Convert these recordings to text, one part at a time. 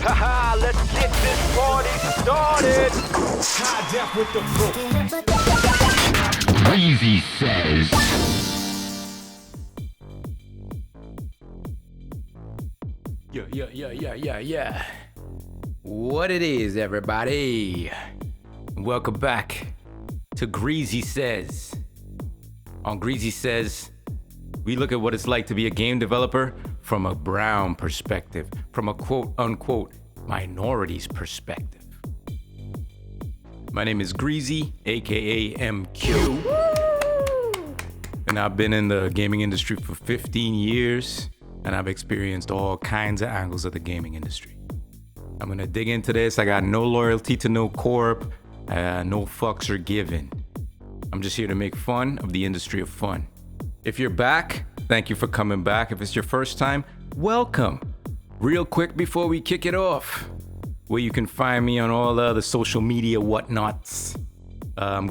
Haha, let's get this party started. High def with the book. Greasy Says. Yeah. What it is, everybody? Welcome back to Greasy Says. On Greasy Says, we look at what it's like to be a game developer from a brown perspective, from a quote-unquote minority's perspective. My name is Greasy, aka M-Cue, and I've been in the gaming industry for 15 years, and I've experienced all kinds of angles of the gaming industry. I'm gonna dig into this. I got no loyalty to no corp, no fucks are given. I'm just here to make fun of the industry of fun. If you're back, thank you for coming back. If it's your first time, welcome. Real quick before we kick it off, where you can find me on all the social media whatnots.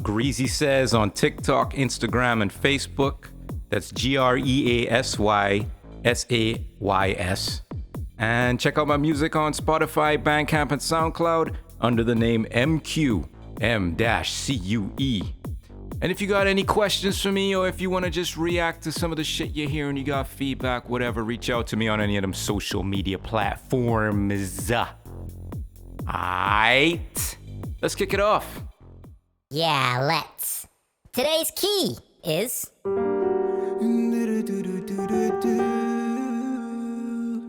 Greasy Says on TikTok, Instagram, and Facebook. That's GreasySays. And check out my music on Spotify, Bandcamp, and Soundcloud under the name M-Cue, M-Cue. And if you got any questions for me, or if you want to just react to some of the shit you hear and you got feedback, whatever, reach out to me on any of them social media platforms. Aight, let's kick it off. Yeah, let's. Today's key is...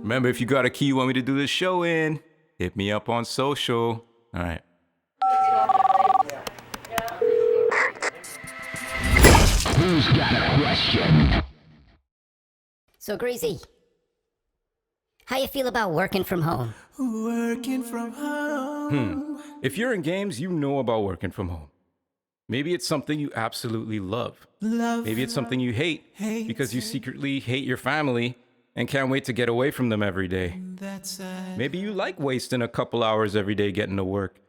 Remember, if you got a key you want me to do this show in, hit me up on social. All right. Who's got a question? So, Greasy, how you feel about working from home? Working from home. If you're in games, you know about working from home. Maybe it's something you absolutely love. Maybe it's something you hate because you secretly hate your family and can't wait to get away from them every day. Maybe you like wasting a couple hours every day getting to work,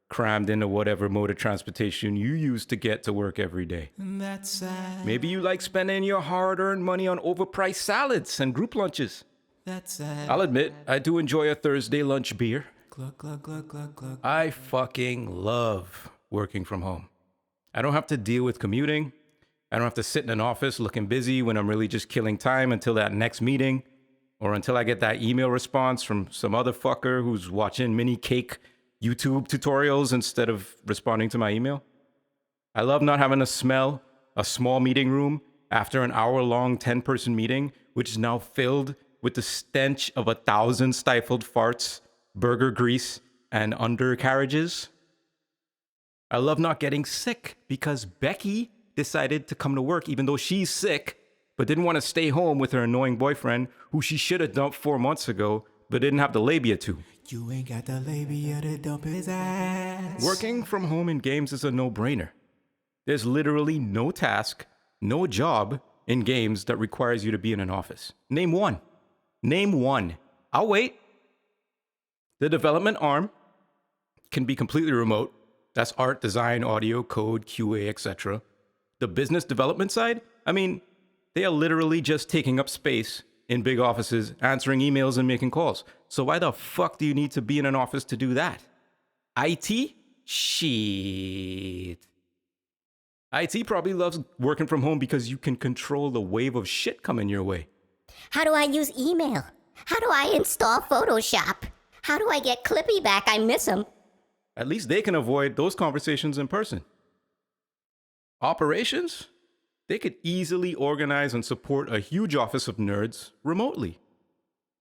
crammed into whatever mode of transportation you use to get to work every day. Maybe you like spending your hard-earned money on overpriced salads and group lunches. I'll admit, I do enjoy a Thursday lunch beer. I fucking love working from home. I don't have to deal with commuting. I don't have to sit in an office looking busy when I'm really just killing time until that next meeting, or until I get that email response from some other fucker who's watching mini cake YouTube tutorials instead of responding to my email. I love not having to smell a small meeting room after an hour-long 10-person meeting, which is now filled with the stench of 1,000 stifled farts, burger grease, and undercarriages. I love not getting sick because Becky decided to come to work even though she's sick, but didn't want to stay home with her annoying boyfriend who she should have dumped 4 months ago, but didn't have the labia to. You ain't got the labia to dump his ass. Working from home in games is a no-brainer. There's literally no task, no job in games that requires you to be in an office. Name one. I'll wait. The development arm can be completely remote. That's art, design, audio, code, QA, etc. The business development side, they are literally just taking up space in big offices, answering emails and making calls. So why the fuck do you need to be in an office to do that? IT? Shit. IT probably loves working from home because you can control the wave of shit coming your way. How do I use email? How do I install Photoshop? How do I get Clippy back? I miss him. At least they can avoid those conversations in person. Operations? They could easily organize and support a huge office of nerds remotely,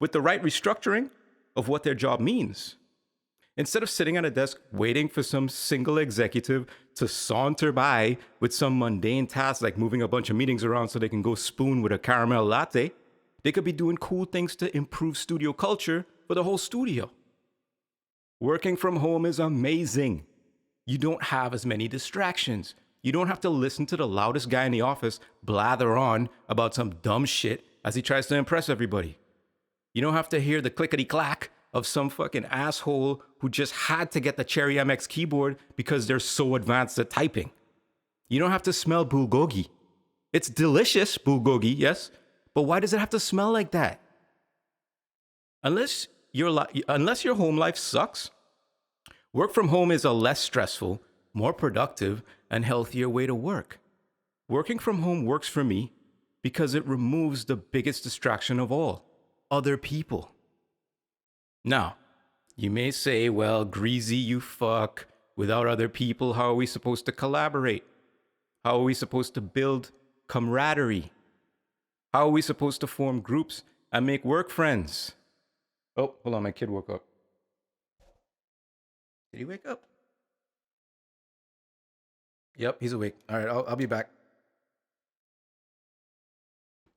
with the right restructuring of what their job means. Instead of sitting at a desk waiting for some single executive to saunter by with some mundane task like moving a bunch of meetings around so they can go spoon with a caramel latte, they could be doing cool things to improve studio culture for the whole studio. Working from home is amazing. You don't have as many distractions. You don't have to listen to the loudest guy in the office blather on about some dumb shit as he tries to impress everybody. You don't have to hear the clickety-clack of some fucking asshole who just had to get the Cherry MX keyboard because they're so advanced at typing. You don't have to smell bulgogi. It's delicious, bulgogi, yes, but why does it have to smell like that? Unless unless your home life sucks, work from home is a less stressful, more productive, and healthier way to work. Working from home works for me because it removes the biggest distraction of all, other people. Now, you may say, well, Greasy, you fuck. Without other people, how are we supposed to collaborate? How are we supposed to build camaraderie? How are we supposed to form groups and make work friends? Oh, hold on, my kid woke up. Did he wake up? Yep, he's awake. All right, I'll be back.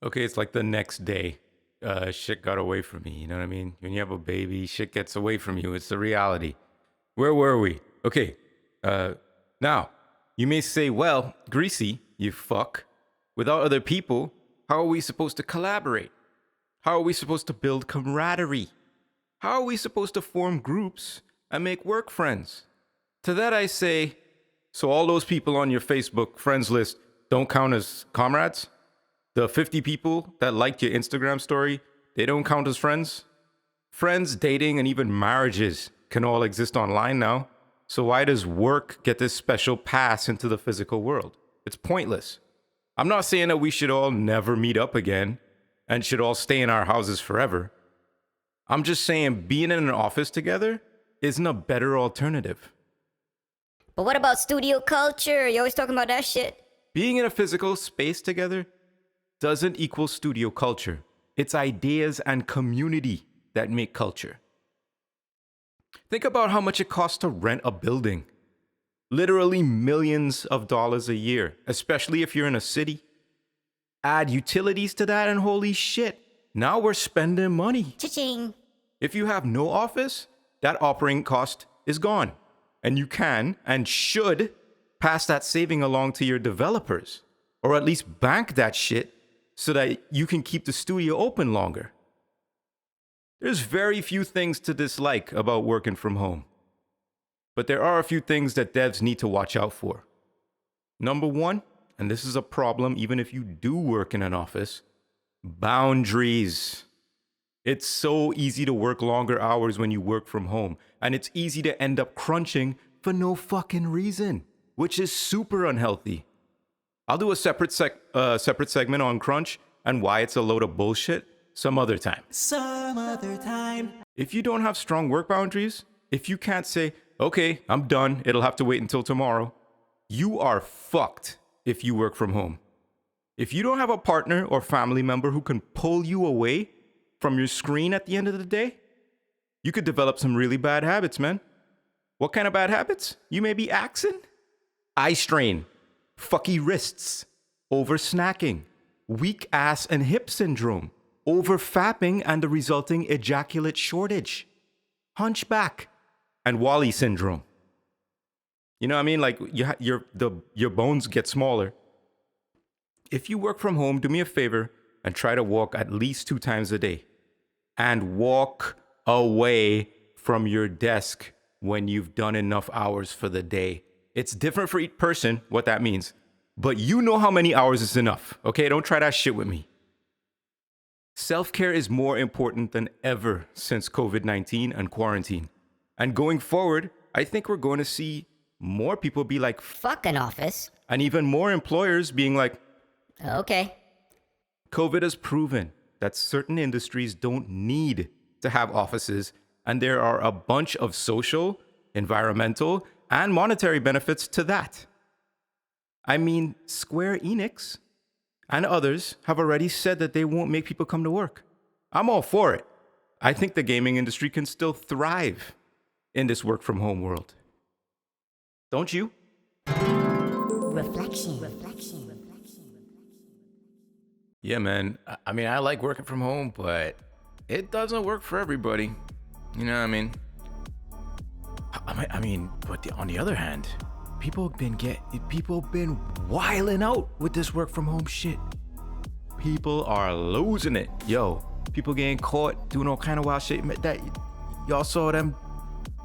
Okay, it's like the next day. Shit got away from me, you know what I mean? When you have a baby, shit gets away from you. It's the reality. Where were we? Okay, now, you may say, well, Greasy, you fuck. Without other people, how are we supposed to collaborate? How are we supposed to build camaraderie? How are we supposed to form groups and make work friends? To that I say, so all those people on your Facebook friends list don't count as comrades? The 50 people that liked your Instagram story, they don't count as friends? Friends, dating, and even marriages can all exist online now. So why does work get this special pass into the physical world? It's pointless. I'm not saying that we should all never meet up again and should all stay in our houses forever. I'm just saying being in an office together isn't a better alternative. But what about studio culture? You're always talking about that shit. Being in a physical space together doesn't equal studio culture. It's ideas and community that make culture. Think about how much it costs to rent a building. Literally millions of dollars a year, especially if you're in a city. Add utilities to that and holy shit, now we're spending money. Cha-ching. If you have no office, that operating cost is gone. And you can and should pass that saving along to your developers. Or at least bank that shit so that you can keep the studio open longer. There's very few things to dislike about working from home. But there are a few things that devs need to watch out for. Number one, and this is a problem even if you do work in an office, boundaries. It's so easy to work longer hours when you work from home, and it's easy to end up crunching for no fucking reason, which is super unhealthy. I'll do a separate segment on crunch and why it's a load of bullshit some other time. Some other time. If you don't have strong work boundaries, if you can't say, okay, I'm done, it'll have to wait until tomorrow, you are fucked if you work from home. If you don't have a partner or family member who can pull you away from your screen at the end of the day, you could develop some really bad habits, man. What kind of bad habits? You may be axing. Eye strain, fucky wrists, over snacking, weak ass and hip syndrome, over fapping and the resulting ejaculate shortage, hunchback, and Wally syndrome. You know what I mean? Like your bones get smaller. If you work from home, do me a favor and try to walk at least 2 times a day. And walk away from your desk when you've done enough hours for the day. It's different for each person what that means. But you know how many hours is enough, okay? Don't try that shit with me. Self-care is more important than ever since COVID-19 and quarantine. And going forward, I think we're going to see more people be like, Fuck an office. and even more employers being like, Okay. COVID has proven that certain industries don't need to have offices, and there are a bunch of social, environmental, and monetary benefits to that. I mean, Square Enix and others have already said that they won't make people come to work. I'm all for it. I think the gaming industry can still thrive in this work from home world. Don't you? Reflection. Yeah, man. I mean, I like working from home, but it doesn't work for everybody. You know what I mean? But on the other hand, people have been wilding out with this work from home shit. People are losing it. Yo, people getting caught doing all kind of wild shit. That y'all saw them.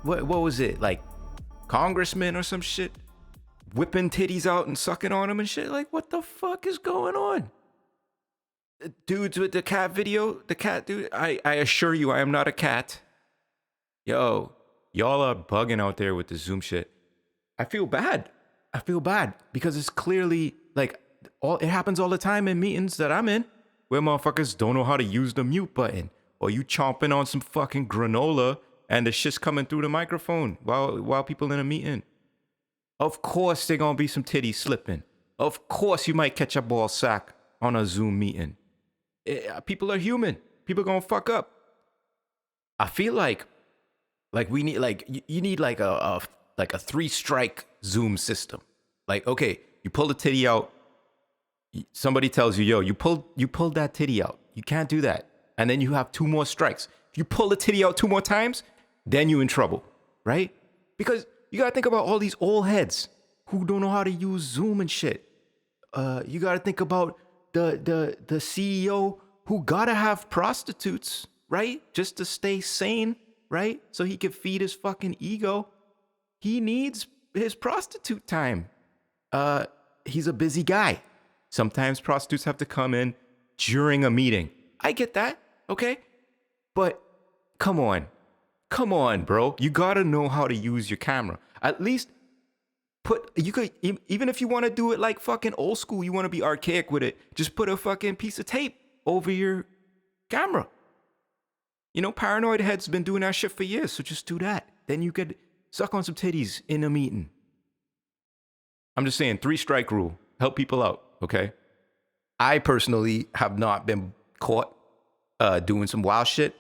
What was it? Like congressmen or some shit whipping titties out and sucking on them and shit. Like, what the fuck is going on? Dudes with the cat video, the cat dude. I assure you, I am not a cat. Yo, y'all are bugging out there with the Zoom shit. I feel bad. I feel bad because it's clearly like it happens all the time in meetings that I'm in where motherfuckers don't know how to use the mute button, or you chomping on some fucking granola and the shit's coming through the microphone while people in a meeting. Of course there gonna be some titties slipping. Of course you might catch a ball sack on a Zoom meeting. People are human. People gonna fuck up. I feel like we need you need like a 3-strike Zoom system. Like, okay, you pull the titty out. Somebody tells you, yo, you pulled that titty out. You can't do that. And then you have 2 more strikes. If you pull the titty out 2 more times, then you in trouble, right? Because you gotta think about all these old heads who don't know how to use Zoom and shit. You gotta think about the CEO who gotta have prostitutes, right? Just to stay sane, right? So he can feed his fucking ego. He needs his prostitute time. He's a busy guy. Sometimes prostitutes have to come in during a meeting. I get that, okay? But come on, bro. You gotta know how to use your camera. At least even if you want to do it like fucking old school, you want to be archaic with it, just put a fucking piece of tape over your camera. You know, paranoid heads been doing that shit for years, so just do that. Then you could suck on some titties in a meeting. I'm just saying, 3-strike rule. Help people out, okay? I personally have not been caught doing some wild shit,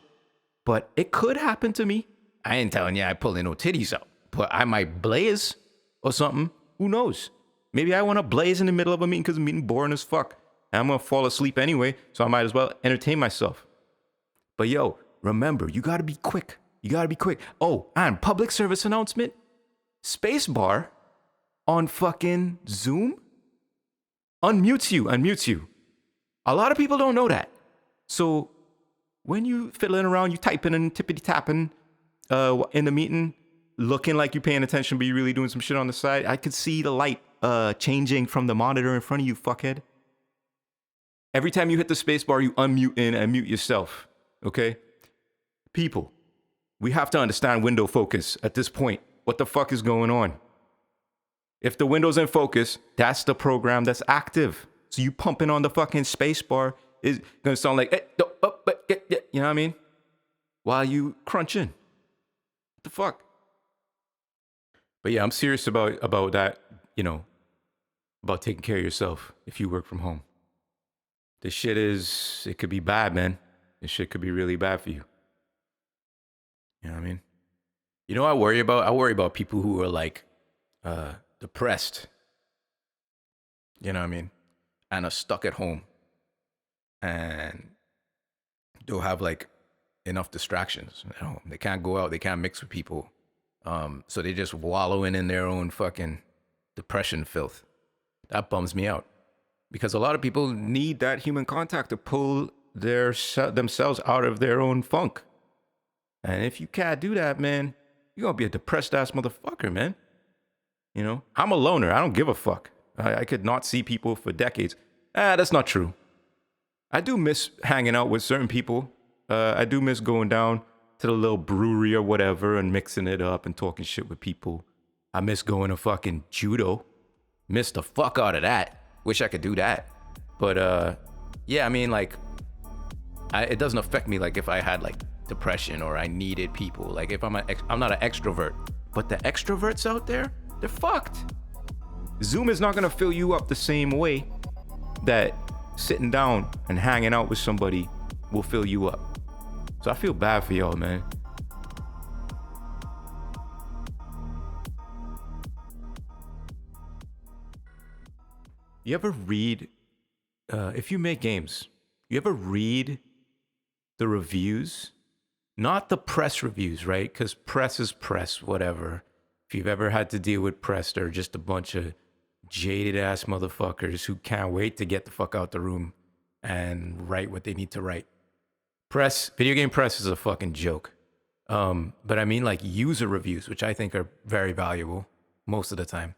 but it could happen to me. I ain't telling you I pulling no titties out, but I might blaze or something. Who knows? Maybe I want to blaze in the middle of a meeting because the meeting boring as fuck. And I'm going to fall asleep anyway, so I might as well entertain myself. But yo, remember, you got to be quick. You got to be quick. Oh, and public service announcement. Spacebar on fucking Zoom unmutes you. A lot of people don't know that. So when you fiddling around, you typing and tippity-tapping in the meeting, looking like you're paying attention, but you're really doing some shit on the side, I could see the light changing from the monitor in front of you, fuckhead. Every time you hit the space bar, you unmute and mute yourself, okay? People, we have to understand window focus at this point. What the fuck is going on? If the window's in focus, that's the program that's active. So you pumping on the fucking space bar is gonna sound like, you know what I mean? While you crunching. What the fuck? But yeah, I'm serious about that, you know, about taking care of yourself if you work from home. This shit it could be bad, man. This shit could be really bad for you. You know what I mean? You know what I worry about? I worry about people who are like depressed. You know what I mean? And are stuck at home. And don't have like enough distractions. You know, they can't go out, they can't mix with people. So they just wallowing in their own fucking depression filth. That bums me out. Because a lot of people need that human contact to pull themselves out of their own funk. And if you can't do that, man, you're going to be a depressed ass motherfucker, man. You know, I'm a loner. I don't give a fuck. I could not see people for decades. That's not true. I do miss hanging out with certain people. I do miss going down to the little brewery or whatever and mixing it up and talking shit with people. I miss going to fucking judo. Miss the fuck out of that. Wish I could do that. But yeah, I mean, like, it doesn't affect me like if I had like depression or I needed people. Like if I'm not an extrovert. But the extroverts out there, they're fucked. Zoom is not gonna fill you up the same way that sitting down and hanging out with somebody will fill you up. So I feel bad for y'all, man. You ever read, if you make games, you ever read the reviews? Not the press reviews, right? Because press is press, whatever. If you've ever had to deal with press, they're just a bunch of jaded ass motherfuckers who can't wait to get the fuck out the room and write what they need to write. Press, video game press is a fucking joke. But I mean like user reviews, which I think are very valuable most of the time.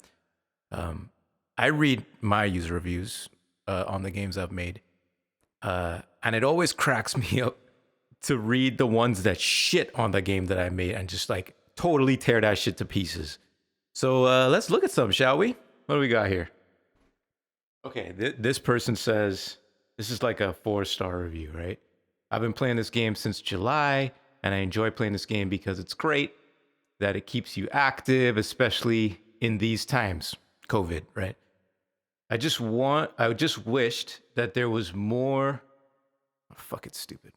I read my user reviews on the games I've made. And it always cracks me up to read the ones that shit on the game that I made and just like totally tear that shit to pieces. So let's look at some, shall we? What do we got here? Okay, this person says, this is like a 4-star review, right? I've been playing this game since July, and I enjoy playing this game because it's great that it keeps you active, especially in these times, COVID, right? I just wished that there was more. Oh, fuck, it's stupid.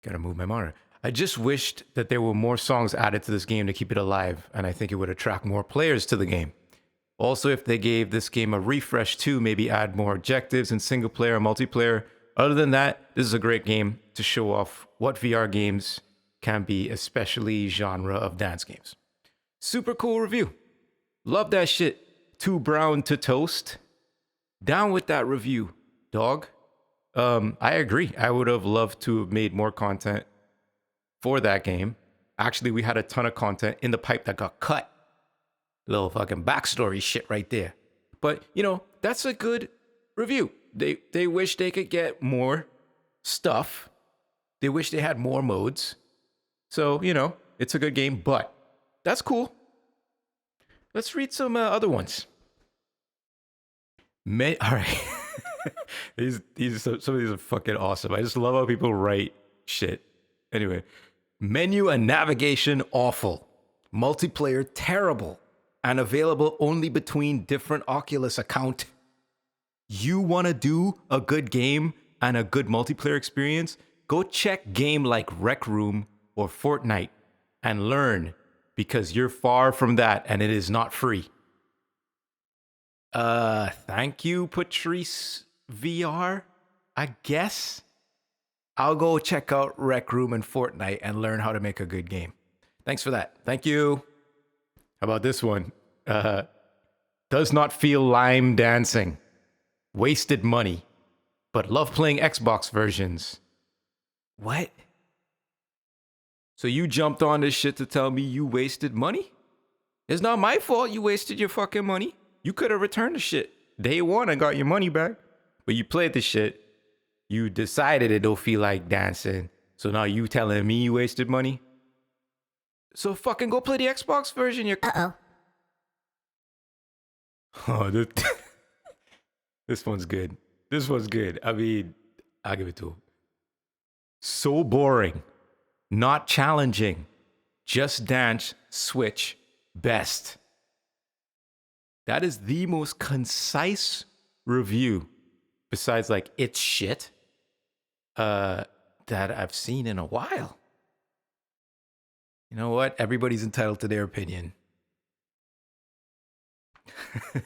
Gotta move my monitor. I just wished that there were more songs added to this game to keep it alive, and I think it would attract more players to the game. Also, if they gave this game a refresh too, maybe add more objectives in single player, multiplayer. Other than that, this is a great game to show off what VR games can be, especially genre of dance games. Super cool review. Love that shit. Too brown to toast. Down with that review, dog. I agree. I would have loved to have made more content for that game. Actually, we had a ton of content in the pipe that got cut. Little fucking backstory shit right there. But, you know, that's a good review. They wish they could get more stuff. They wish they had more modes. So, you know, it's a good game, but that's cool. Let's read some other ones. All right. Some of these are fucking awesome. I just love how people write shit. Anyway, menu and navigation awful. Multiplayer terrible. And available only between different Oculus account. You want to do a good game and a good multiplayer experience? Go check game like Rec Room or Fortnite and learn, because you're far from that and it is not free. Thank you, Patrice VR. I guess I'll go check out Rec Room and Fortnite and learn how to make a good game. Thanks for that. Thank you. How about this one? Does not feel lime dancing. Wasted money. But love playing Xbox versions. What? So you jumped on this shit to tell me you wasted money? It's not my fault you wasted your fucking money. You could have returned the shit day one and got your money back. But you played the shit. You decided it don't feel like dancing. So now you telling me you wasted money? So fucking go play the Xbox version. Uh-oh. Oh, this one's good. This one's good. I mean, I'll give it to him. So boring. Not challenging. Just dance, switch, best. That is the most concise review, besides like it's shit, that I've seen in a while. You know what? Everybody's entitled to their opinion.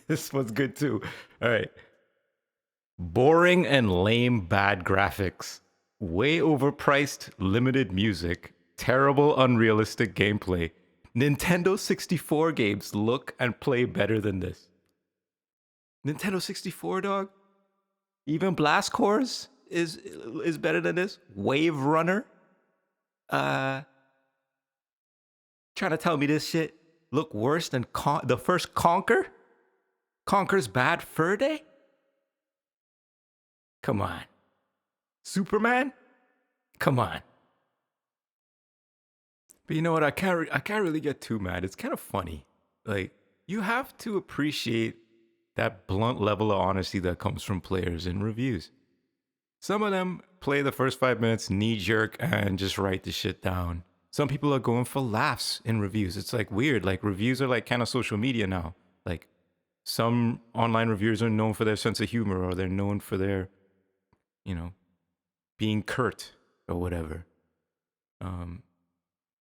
This one's good too. All right. Boring and lame bad graphics. Way overpriced limited music. Terrible unrealistic gameplay. Nintendo 64 games look and play better than this. Nintendo 64, dog? Even Blast Cores is better than this? Wave Runner? Trying to tell me this shit look worse than the first Conker? Conker's Bad Fur Day? Come on. Superman? Come on. But you know what? I can't really get too mad. It's kind of funny. Like, you have to appreciate that blunt level of honesty that comes from players in reviews. Some of them play the first 5 minutes knee jerk and just write the shit down. Some people are going for laughs in reviews. It's like weird. Like, reviews are like kind of social media now. Like, some online reviewers are known for their sense of humor, or they're known for their, you know, being curt or whatever.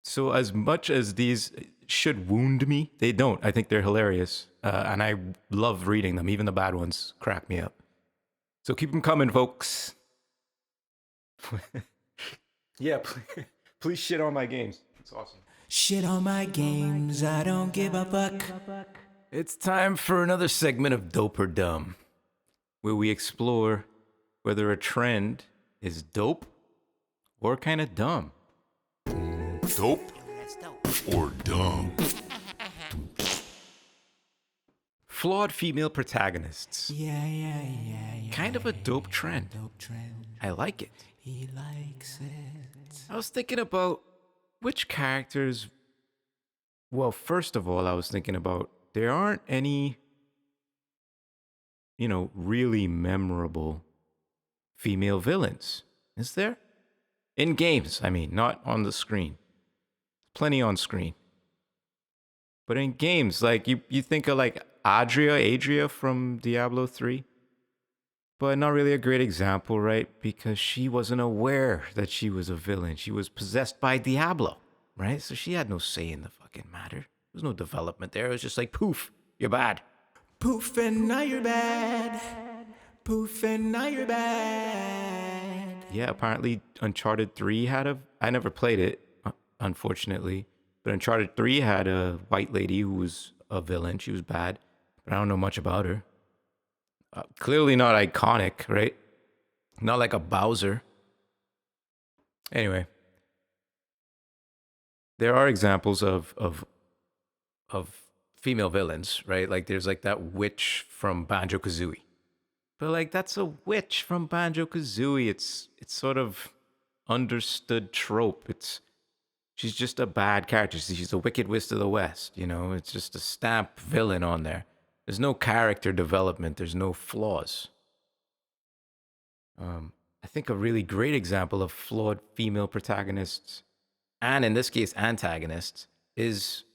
So as much as these should wound me, they don't. I think they're hilarious. And I love reading them. Even the bad ones crack me up. So keep them coming, folks. Yeah, please shit on my games. It's awesome. Shit on my games, I don't give a fuck. It's time for another segment of Dope or Dumb, where we explore whether a trend is dope or kind of dumb. Dope or dumb? Flawed female protagonists. Yeah. Kind of a dope trend. Dope trend. I like it. He likes it. I was thinking about which characters. Well, first of all, I was thinking about there aren't any, really memorable female villains. Is there? In games, I mean, not on the screen. Plenty on screen. But in games, like you think of like Adria from Diablo 3. But not really a great example, right? Because she wasn't aware that she was a villain. She was possessed by Diablo, right? So she had no say in the fucking matter. There was no development there. It was just like, poof, you're bad. Poof, and now you're bad. Poof, and now you're bad. Yeah, apparently Uncharted 3 I never played it, unfortunately. But Uncharted 3 had a white lady who was a villain. She was bad. But I don't know much about her. Clearly not iconic, right? Not like a Bowser. Anyway, there are examples of female villains, right? Like there's like that witch from Banjo-Kazooie. But like that's a witch from Banjo-Kazooie. It's sort of understood trope. She's just a bad character. She's a Wicked Witch of the West, It's just a stamp villain on there. There's no character development. There's no flaws. I think a really great example of flawed female protagonists, and in this case antagonists, is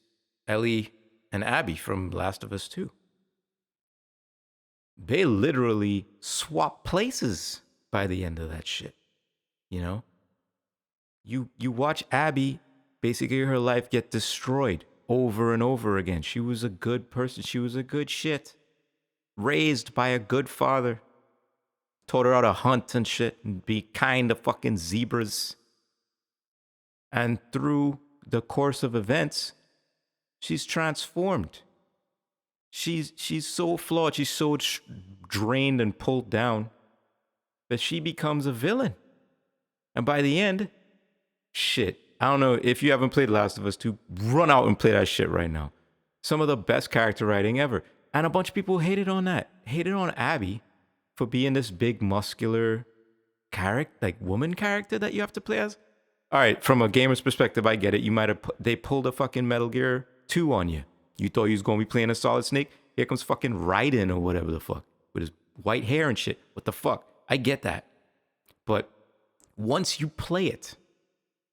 Ellie and Abby from Last of Us 2. They literally swap places by the end of that shit. You watch Abby, basically her life get destroyed over and over again. She was a good person. She was a good shit. Raised by a good father. Taught her how to hunt and shit and be kind to fucking zebras. And through the course of events, she's transformed. She's so flawed. She's so drained and pulled down that she becomes a villain. And by the end, shit. I don't know if you haven't played Last of Us 2, run out and play that shit right now. Some of the best character writing ever. And a bunch of people hated on that. Hated on Abby for being this big muscular character, like woman character that you have to play as. All right, from a gamer's perspective, I get it. They pulled a fucking Metal Gear 2 on you. You thought you was going to be playing a Solid Snake? Here comes fucking Raiden or whatever the fuck. With his white hair and shit. What the fuck? I get that. But once you play it,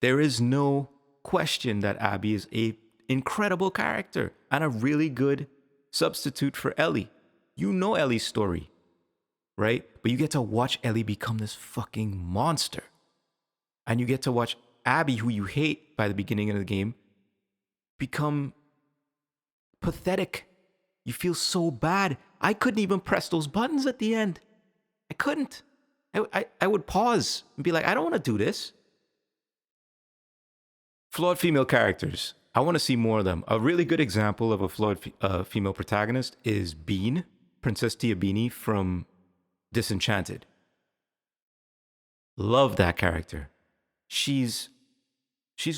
there is no question that Abby is an incredible character and a really good substitute for Ellie. You know Ellie's story, right? But you get to watch Ellie become this fucking monster. And you get to watch Abby, who you hate by the beginning of the game, become pathetic. You feel so bad. I couldn't even press those buttons at the end. I couldn't. I would pause and be like, I don't want to do this. Flawed female characters. I want to see more of them. A really good example of a flawed female protagonist is Bean, Princess Tiabini from Disenchanted. Love that character. She's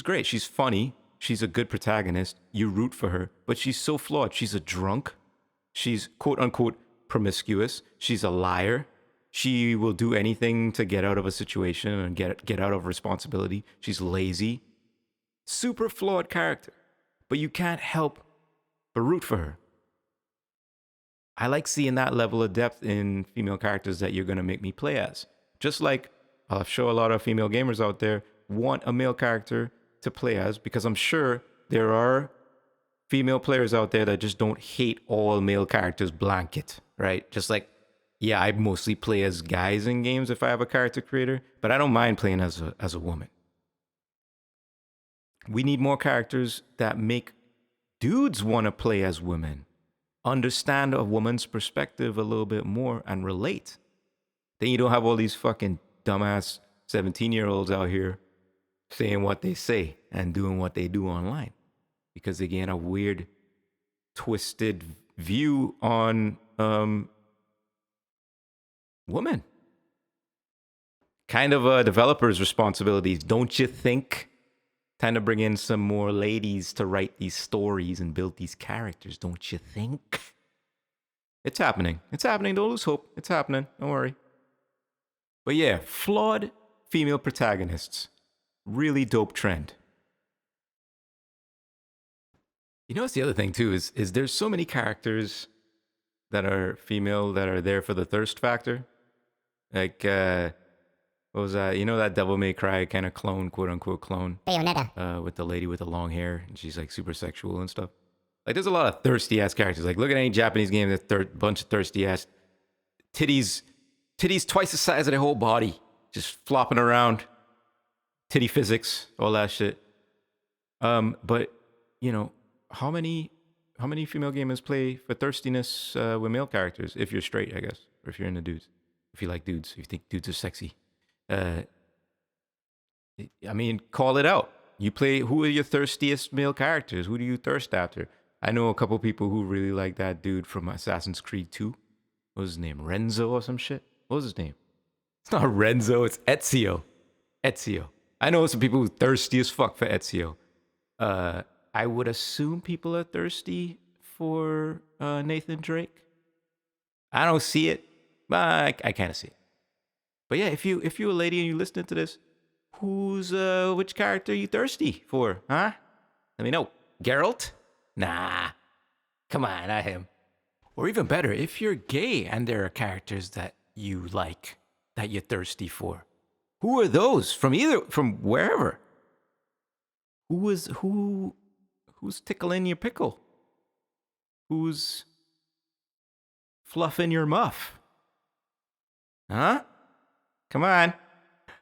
great. She's funny. She's a good protagonist. You root for her, but she's so flawed. She's a drunk. She's quote unquote promiscuous. She's a liar. She will do anything to get out of a situation and get out of responsibility. She's lazy. Super flawed character, but you can't help but root for her. I like seeing that level of depth in female characters that you're going to make me play as. Just like I'll show a lot of female gamers out there want a male character to play as, because I'm sure there are female players out there that just don't hate all male characters blanket, right? Just like, yeah, I mostly play as guys in games if I have a character creator, but I don't mind playing as a woman. We need more characters that make dudes want to play as women, understand a woman's perspective a little bit more, and relate. Then you don't have all these fucking dumbass 17-year-olds out here saying what they say and doing what they do online, because they get a weird, twisted view on women. Kind of a developer's responsibilities, don't you think? Time to bring in some more ladies to write these stories and build these characters, don't you think? It's happening. It's happening. Don't lose hope. It's happening. Don't worry. But yeah, flawed female protagonists. Really dope trend. You know what's the other thing too is there's so many characters that are female that are there for the thirst factor. Like what was that? You know that Devil May Cry kind of clone, quote unquote clone? Bayonetta. With the lady with the long hair and she's like super sexual and stuff. Like there's a lot of thirsty ass characters. Like look at any Japanese game, there's a bunch of thirsty ass titties twice the size of their whole body, just flopping around. Titty physics, all that shit. But you know, how many female gamers play for thirstiness with male characters? If you're straight, I guess, or if you're into dudes, if you like dudes, if you think dudes are sexy. I mean, call it out. You play. Who are your thirstiest male characters? Who do you thirst after? I know a couple people who really like that dude from Assassin's Creed 2. What was his name? Renzo or some shit? What was his name? It's not Renzo, it's Ezio. Ezio. I know some people who are thirsty as fuck for Ezio. I would assume people are thirsty for Nathan Drake. I don't see it, but I kind of see it. But yeah, if you're a lady and you're listening to this, which character are you thirsty for, huh? Let me know. Geralt? Nah. Come on, not him. Or even better, if you're gay and there are characters that you like, that you're thirsty for, who are those? From wherever? Who's tickling your pickle? Who's fluffing your muff? Huh? Come on.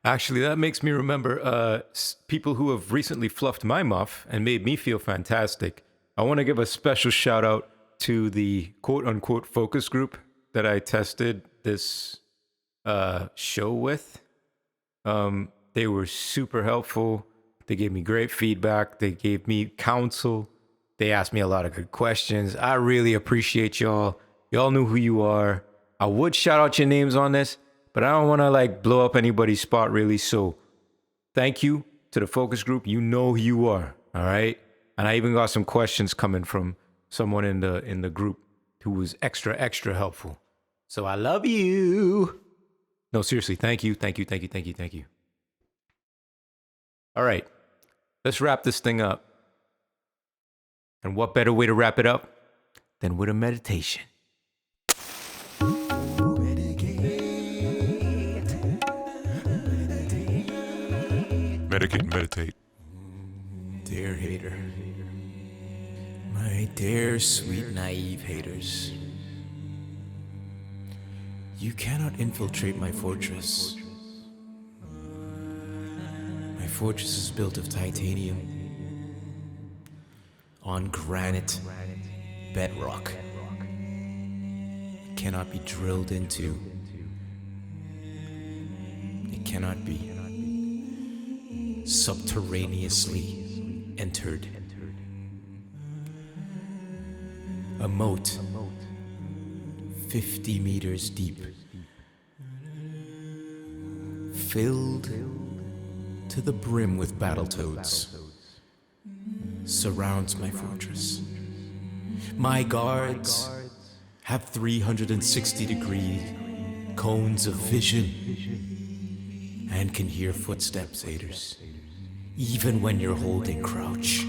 Actually, that makes me remember people who have recently fluffed my muff and made me feel fantastic. I want to give a special shout out to the quote-unquote focus group that I tested this show with. They were super helpful. They gave me great feedback. They gave me counsel. They asked me a lot of good questions. I really appreciate y'all. Y'all knew who you are. I would shout out your names on this, but I don't want to like blow up anybody's spot really. So thank you to the focus group. You know who you are. All right. And I even got some questions coming from someone in the group who was extra helpful. So I love you. No, seriously. Thank you. All right. Let's wrap this thing up. And what better way to wrap it up than with a meditation? Meditate. Dear hater, my dear sweet naive haters, you cannot infiltrate my fortress. My fortress is built of titanium on granite bedrock. It cannot be drilled into. It cannot be subterraneously entered. A moat 50 meters deep, filled to the brim with battletoads, surrounds my fortress. My guards have 360-degree cones of vision and can hear footsteps, haters, even when you're holding crouch.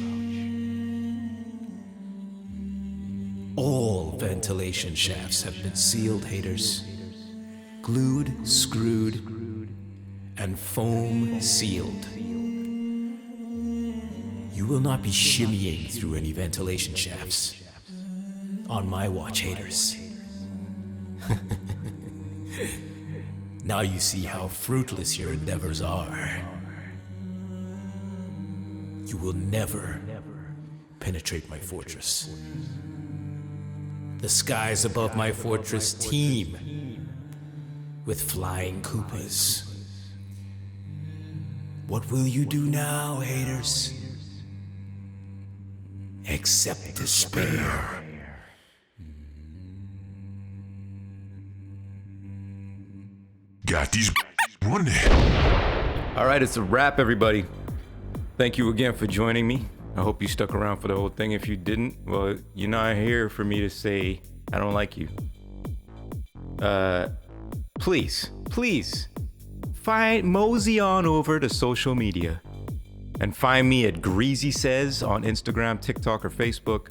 All ventilation shafts have been sealed, haters. Glued, screwed, and foam sealed. You will not be shimmying through any ventilation shafts on my watch, haters. Now you see how fruitless your endeavors are. You will never penetrate my fortress. The skies above my fortress teem with flying Koopas. What will you do now, haters? Accept despair. Got these running. All right, it's a wrap, everybody. Thank you again for joining me. I hope you stuck around for the whole thing. If you didn't, well, you're not here for me to say I don't like you. please mosey on over to social media and find me at Greasy Says on Instagram, TikTok, or Facebook,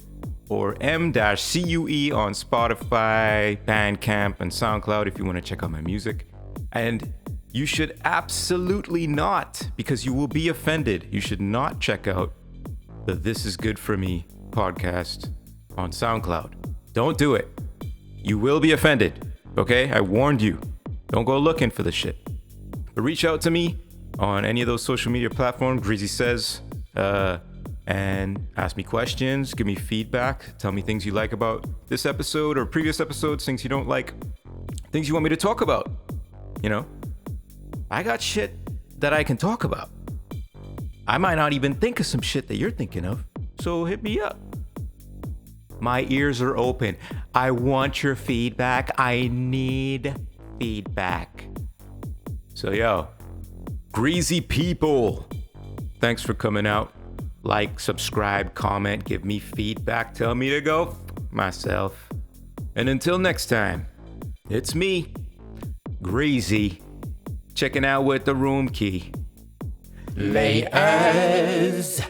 or M-Cue on Spotify, Bandcamp, and Soundcloud if you want to check out my music. And you should absolutely not, because you will be offended, you should not check out the This Is Good For Me podcast on SoundCloud. Don't do it. You will be offended, okay? I warned you. Don't go looking for the shit. But reach out to me on any of those social media platforms, Greasy Says, and ask me questions, give me feedback, tell me things you like about this episode or previous episodes, things you don't like, things you want me to talk about. You know, I got shit that I can talk about. I might not even think of some shit that you're thinking of, so hit me up. My ears are open. I want your feedback. I need feedback. So yo, greasy people, thanks for coming out. Like, subscribe, comment, give me feedback, tell me to go f myself. And until next time, it's me, Greasy, checking out with the room key. Layers.